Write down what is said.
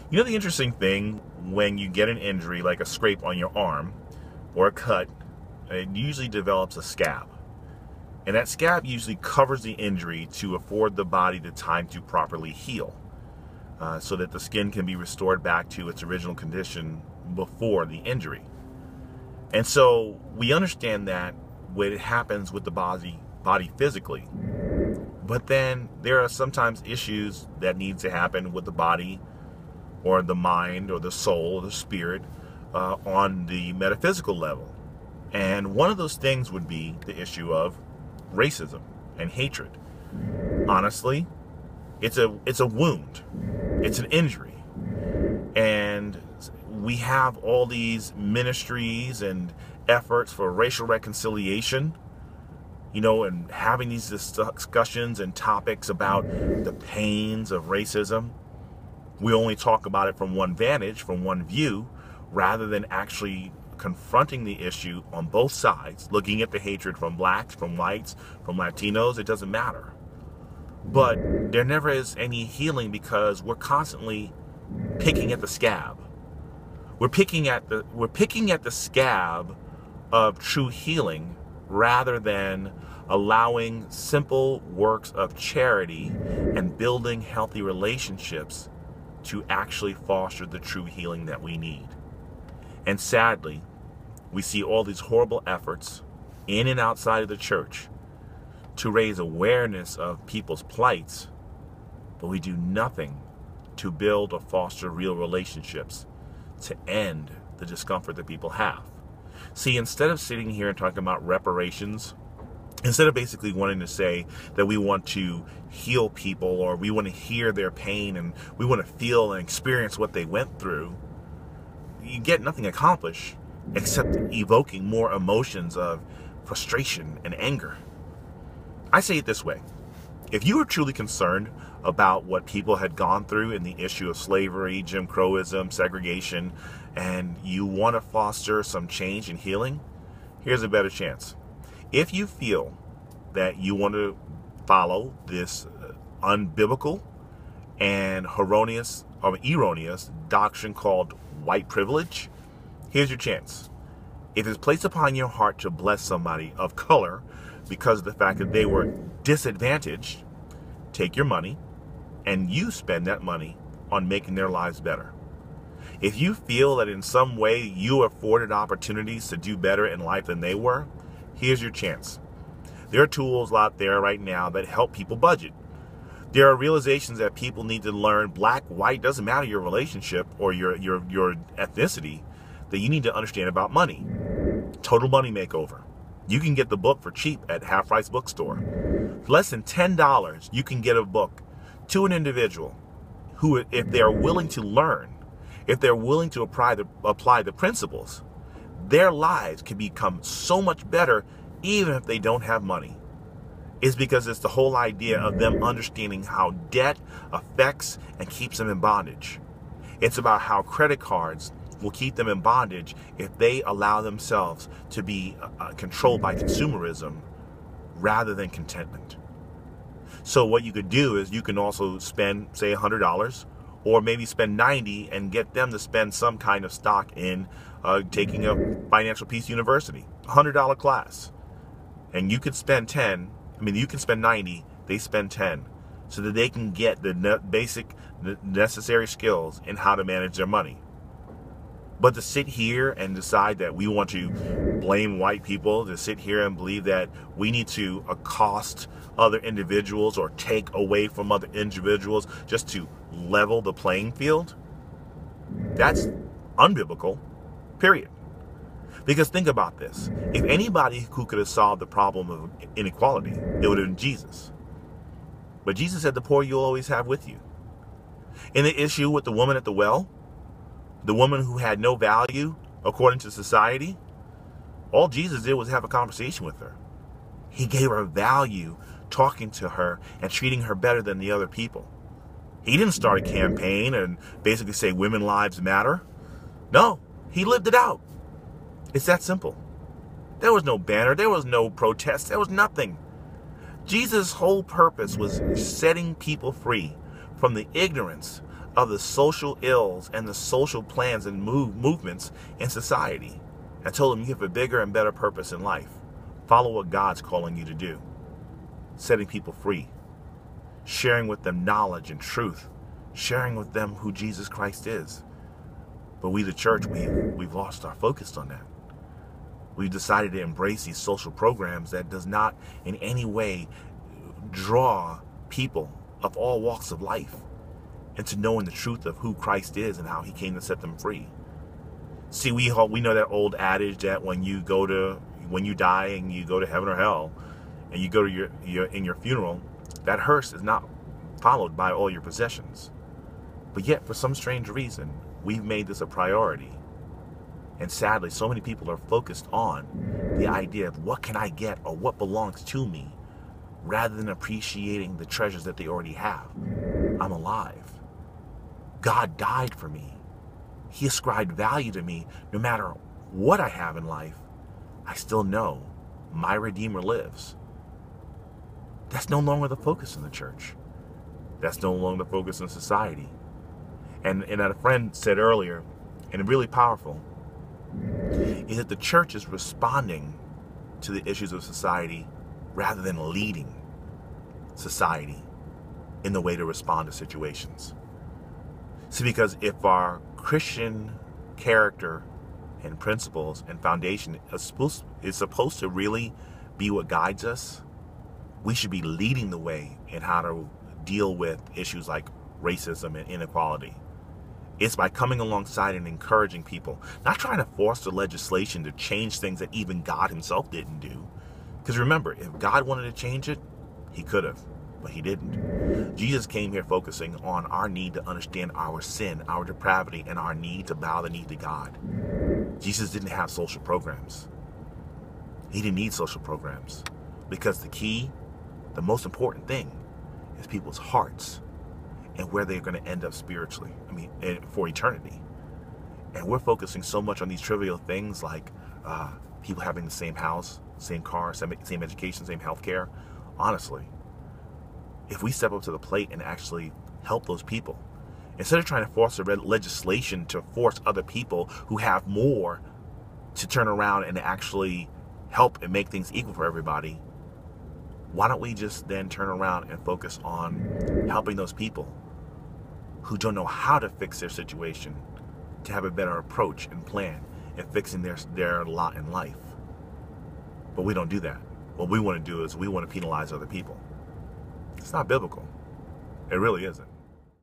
You know the interesting thing, when you get an injury like a scrape on your arm or a cut, it usually develops a scab. And that scab usually covers the injury to afford the body the time to properly heal, so that the skin can be restored back to its original condition before the injury. And so we understand that when it happens with the body physically. But then there are sometimes issues that need to happen with the body or the mind or the soul or the spirit on the metaphysical level. And one of those things would be the issue of racism and hatred. Honestly, it's a wound. It's an injury. And we have all these ministries and efforts for racial reconciliation, and having these discussions and topics about the pains of racism. We only talk about it from one vantage, from one view, rather than actually confronting the issue on both sides, looking at the hatred from blacks, from whites, from Latinos. It doesn't matter. But there never is any healing because we're constantly picking at the scab. We're picking at the scab of true healing rather than allowing simple works of charity and building healthy relationships to actually foster the true healing that we need. And sadly, we see all these horrible efforts in and outside of the church to raise awareness of people's plights, but we do nothing to build or foster real relationships to end the discomfort that people have. See, instead of sitting here and talking about reparations, instead of basically wanting to say that we want to heal people or we want to hear their pain and we want to feel and experience what they went through, you get nothing accomplished except evoking more emotions of frustration and anger. I say it this way. If you were truly concerned about what people had gone through in the issue of slavery, Jim Crowism, segregation, and you want to foster some change and healing, here's a better chance. If you feel that you want to follow this unbiblical and erroneous doctrine called white privilege, here's your chance. If it's placed upon your heart to bless somebody of color because of the fact that they were disadvantaged, take your money and you spend that money on making their lives better. If you feel that in some way you afforded opportunities to do better in life than they were, here's your chance. There are tools out there right now that help people budget. There are realizations that people need to learn. Black, white, doesn't matter your relationship or your ethnicity, that you need to understand about money. Total Money Makeover. You can get the book for cheap at Half Price Bookstore. For less than $10, you can get a book to an individual who, if they're willing to learn, if they're willing to apply the principles, their lives can become so much better even if they don't have money. It's because it's the whole idea of them understanding how debt affects and keeps them in bondage. It's about how credit cards will keep them in bondage if they allow themselves to be controlled by consumerism rather than contentment. So what you could do is you can also spend, say, $100 or maybe spend $90 and get them to spend some kind of stock in taking a Financial Peace University, $100 class. And you could spend you can spend $90, they spend $10, so that they can get the basic necessary skills in how to manage their money. But to sit here and decide that we want to blame white people, to sit here and believe that we need to accost other individuals or take away from other individuals just to level the playing field, that's unbiblical, period. Because think about this. If anybody who could have solved the problem of inequality, it would have been Jesus. But Jesus said the poor you'll always have with you. In the issue with the woman at the well, the woman who had no value according to society, all Jesus did was have a conversation with her. He gave her value, talking to her and treating her better than the other people. He didn't start a campaign and basically say women lives matter. No, he lived it out. It's that simple. There was no banner. There was no protest. There was nothing. Jesus' whole purpose was setting people free from the ignorance of the social ills and the social plans and movements in society. I told him you have a bigger and better purpose in life. Follow what God's calling you to do. Setting people free. Sharing with them knowledge and truth. Sharing with them who Jesus Christ is. But we, the church, we've lost our focus on that. We've decided to embrace these social programs that does not in any way draw people of all walks of life into knowing the truth of who Christ is and how he came to set them free. See, we know that old adage that when you die and you go to heaven or hell, and you go to your funeral, that hearse is not followed by all your possessions. But yet, for some strange reason, we've made this a priority. And sadly, so many people are focused on the idea of what can I get or what belongs to me, rather than appreciating the treasures that they already have. I'm alive. God died for me. He ascribed value to me. No matter what I have in life, I still know my Redeemer lives. That's no longer the focus in the church. That's no longer the focus in society. And a friend said earlier, and really powerful, is that the church is responding to the issues of society rather than leading society in the way to respond to situations. See, because if our Christian character and principles and foundation is supposed to really be what guides us, we should be leading the way in how to deal with issues like racism and inequality. It's by coming alongside and encouraging people, not trying to force the legislation to change things that even God himself didn't do. Because remember, if God wanted to change it, he could have, but he didn't. Jesus came here focusing on our need to understand our sin, our depravity, and our need to bow the knee to God. Jesus didn't have social programs. He didn't need social programs because the most important thing is people's hearts and where they're going to end up spiritually, for eternity. And we're focusing so much on these trivial things like people having the same house, same car, same education, same health care. Honestly, if we step up to the plate and actually help those people, instead of trying to force legislation to force other people who have more to turn around and actually help and make things equal for everybody, why don't we just then turn around and focus on helping those people who don't know how to fix their situation to have a better approach and plan in fixing their lot in life? But we don't do that. What we want to do is we want to penalize other people. It's not biblical. It really isn't.